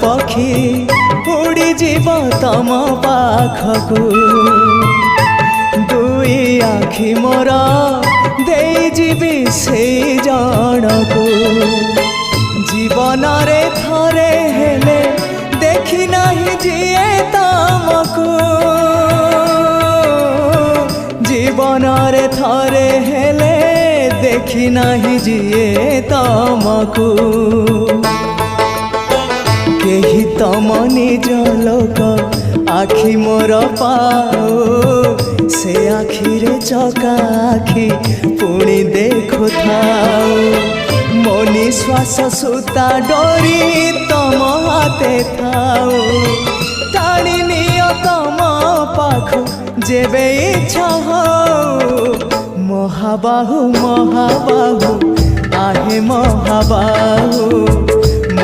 पक्षी उड़ी जीव तम पाखकू दुई आखि मोर दे जीवी से जनकू जीवन रे थरे हेले देखी नहीं जिए तमकू जीवन रे थरे हेले देखी नहीं जिए तमकू केही तम निज लोक आखि मोर पाओ से आखि रे चका आखि पुणी देखु थाओ मो निश्वास सुता डोरी तम हाथे थाओ टाणी नियो तम पाखु जेबे इच्छा हो महाबाहु महाबाहु आहे महाबाहु